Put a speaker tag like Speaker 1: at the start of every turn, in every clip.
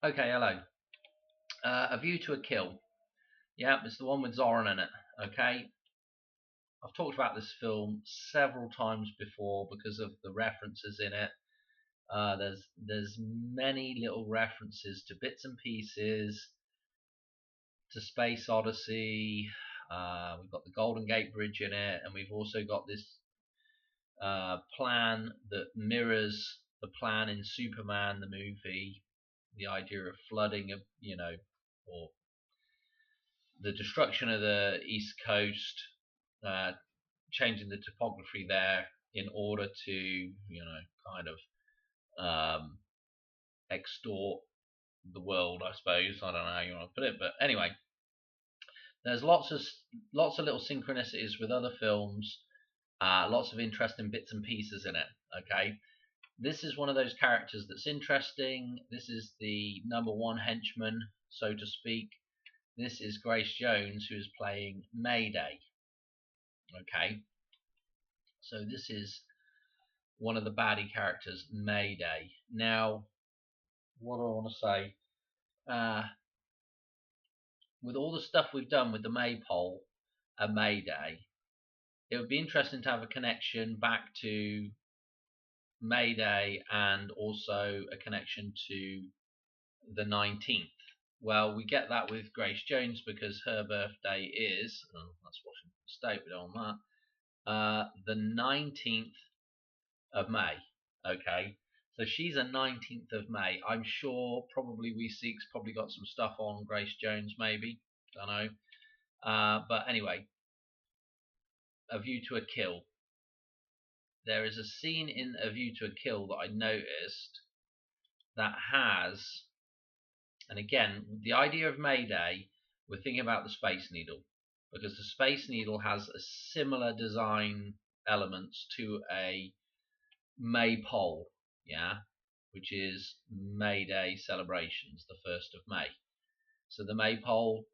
Speaker 1: Okay, hello. A View to a Kill. Yeah, it's the one with Zoran in it. Okay, I've talked about this film several times before because of the references in it. There's many little references to bits and pieces, to Space Odyssey. We've got the Golden Gate Bridge in it, and we've also got this plan that mirrors the plan in Superman the movie. The idea of flooding, or the destruction of the East Coast, uh, changing the topography there in order to, kind of extort the world, I suppose. I don't know how you want to put it, but anyway, there's lots of little synchronicities with other films, lots of interesting bits and pieces in it. Okay, this is one of those characters that's interesting. This is the number one henchman, so to speak. This is Grace Jones, who is playing Mayday. Okay, so this is one of the baddie characters, Mayday. Now, what do I want to say? Uh, with all the stuff we've done with the Maypole and Mayday, it would be interesting to have a connection back to Mayday and also a connection to the 19th. Well, we get that with Grace Jones because her birthday is, that's Washington State, we don't want that, the 19th of May. Okay, so she's a 19th of May. I'm sure probably We Seek's probably got some stuff on Grace Jones, maybe. Don't know. But anyway, A View to a Kill. There is a scene in A View to a Kill that I noticed that has, and again, the idea of Mayday, we're thinking about the Space Needle, because the Space Needle has a similar design elements to a Maypole, yeah, which is May Day celebrations, the 1st of May. So the Maypole,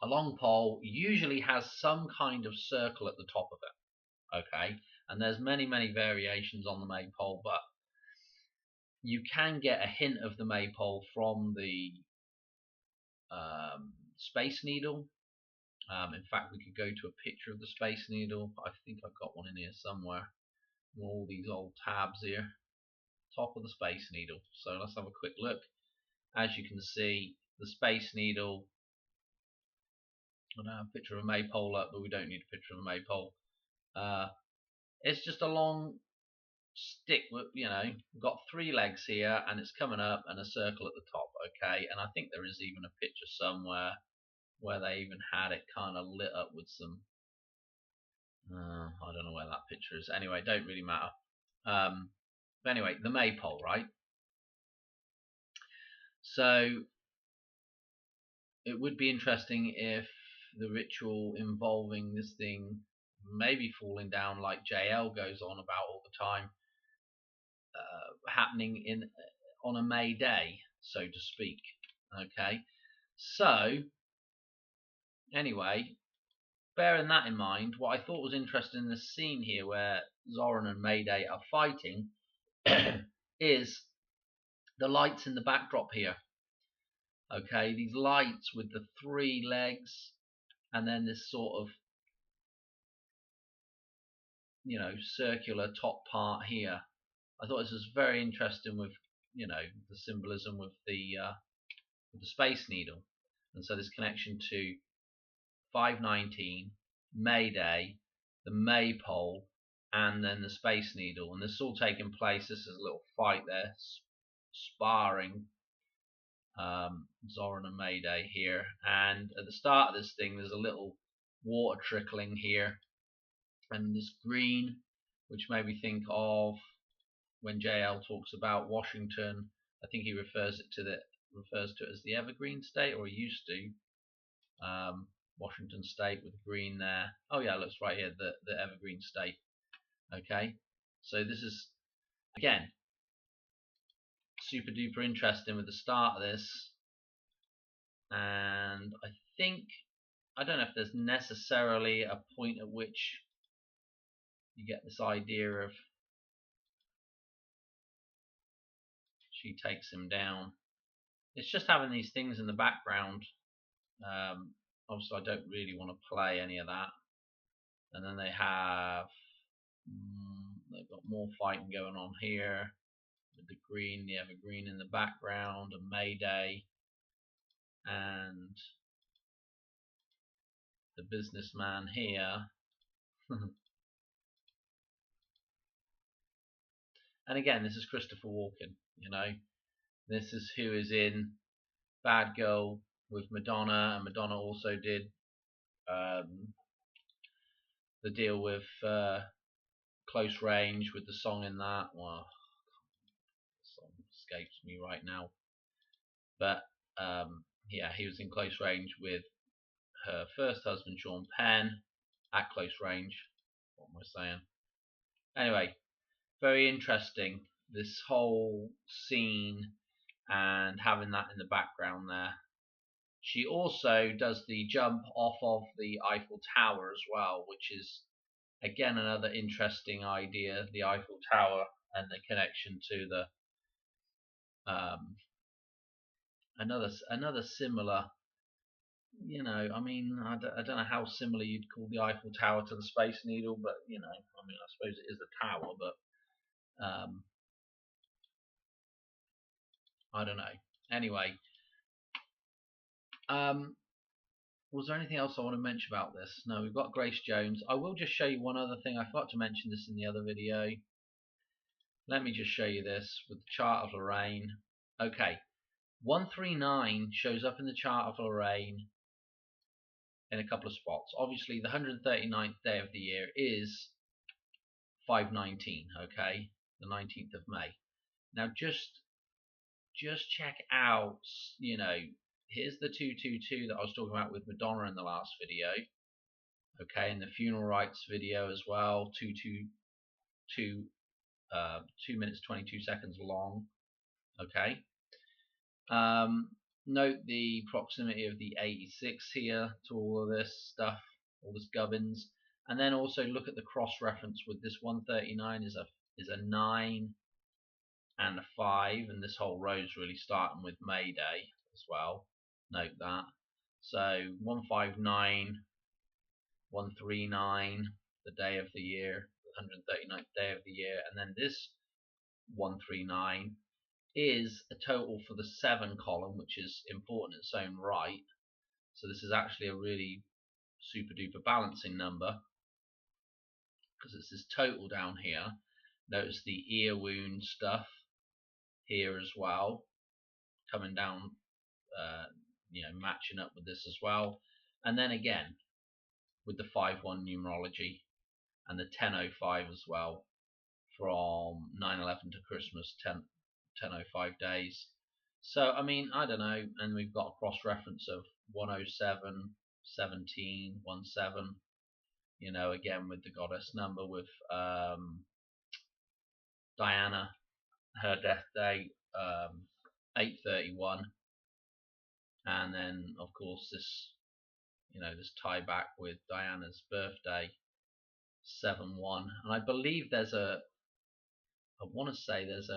Speaker 1: a long pole, usually has some kind of circle at the top of it, okay? And there's many variations on the Maypole, but you can get a hint of the Maypole from the Space Needle. In fact, we could go to a picture of the Space Needle. I think I've got one in here somewhere. All these old tabs here. Top of the Space Needle. So let's have a quick look. As you can see, the Space Needle. I don't have a picture of a Maypole up, but we don't need a picture of a Maypole. It's just a long stick with, we've got three legs here, and it's coming up and a circle at the top. Okay, and I think there is even a picture somewhere where they even had it kind of lit up with some. I don't know where that picture is. Anyway, don't really matter. But anyway, the Maypole, right? So it would be interesting if the ritual involving this thing maybe falling down like JL goes on about all the time, happening on a May Day, so to speak. Okay, so anyway, bearing that in mind, what I thought was interesting in this scene here where Zoran and Mayday are fighting is the lights in the backdrop here. Okay, these lights with the three legs and then this sort of, circular top part here. I thought this was very interesting with, the symbolism with the Space Needle, and so this connection to 519, Mayday, the Maypole, and then the Space Needle, and this is all taking place. This is a little fight there, sparring, Zoran and Mayday here, and at the start of this thing, there's a little water trickling here, and this green, which made me think of when JL talks about Washington. I think he refers to it as the Evergreen State, or he used to. Washington State with green there. Oh yeah, it looks right here, the Evergreen State. Okay, so this is again super duper interesting with the start of this, and I don't know if there's necessarily a point at which you get this idea of she takes him down. it's just having these things in the background. Obviously, I don't really want to play any of that. And then they have they've got more fighting going on here with the green. They have a green in the background, a Mayday, and the businessman here. And again, this is Christopher Walken. You know, this is who is in Bad Girl with Madonna, and Madonna also did the deal with Close Range with the song in that. Well, the song escapes me right now, but yeah, he was in Close Range with her first husband Sean Penn at close range. What am I saying? Anyway, very interesting, this whole scene and having that in the background there. She also does the jump off of the Eiffel Tower as well, which is again another interesting idea, the Eiffel Tower and the connection to the another similar, you know, I mean, I don't know how similar you'd call the Eiffel Tower to the Space Needle, but you know, I mean, I suppose it is a tower, but I don't know. Anyway, was there anything else I want to mention about this? No, we've got Grace Jones. I will just show you one other thing. I forgot to mention this in the other video. Let me just show you this with the chart of Lorraine. Okay, 139 shows up in the chart of Lorraine in a couple of spots. Obviously, the 139th day of the year is 519. Okay, the 19th of May. Now, just check out. You know, here's the 222 that I was talking about with Madonna in the last video. Okay, in the funeral rites video as well, 2 minutes 22 seconds long. Okay. Note the proximity of the 86 here to all of this stuff, all this gubbins, and then also look at the cross reference with this 139 is a 9 and a 5, and this whole row is really starting with Mayday as well. Note that. So 159, 139, the day of the year, the 139th day of the year, and then this 139 is a total for the 7 column, which is important in its own right. So this is actually a really super duper balancing number because it's this total down here. Notice the ear wound stuff here as well, coming down, you know, matching up with this as well. And then again with the 5-1 numerology and the 1005 as well, from 9/11 to Christmas, 1005 days. So I mean, I don't know, and we've got a cross reference of 107, 17, 17, you know, again with the goddess number, with Diana, her death date, 8/31, and then of course this, you know, this tie back with Diana's birthday, 7/1, and I believe there's a, I want to say there's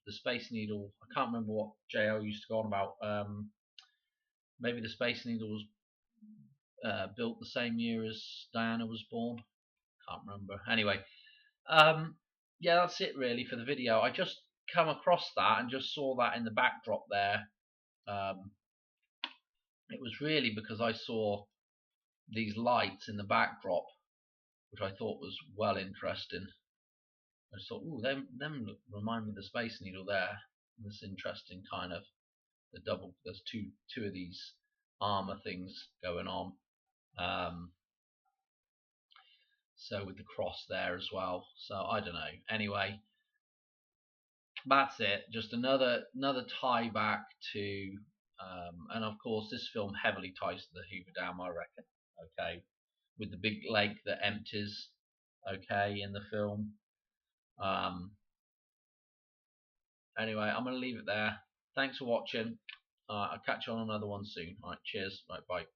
Speaker 1: the Space Needle. I can't remember what JL used to go on about. Maybe the Space Needle was built the same year as Diana was born. Can't remember. Anyway, yeah, that's it really for the video. I just come across that and just saw that in the backdrop there. It was really because I saw these lights in the backdrop, which I thought was well interesting. I just thought, ooh, them remind me of the Space Needle there. This interesting kind of the double. There's two of these armor things going on. So with the cross there as well. So I don't know. Anyway, that's it. Just another tie back to, and of course this film heavily ties to the Hoover Dam, I reckon. Okay, with the big lake that empties. Okay, in the film. Anyway, I'm going to leave it there. Thanks for watching. I'll catch you on another one soon. Alright, cheers. Right, bye.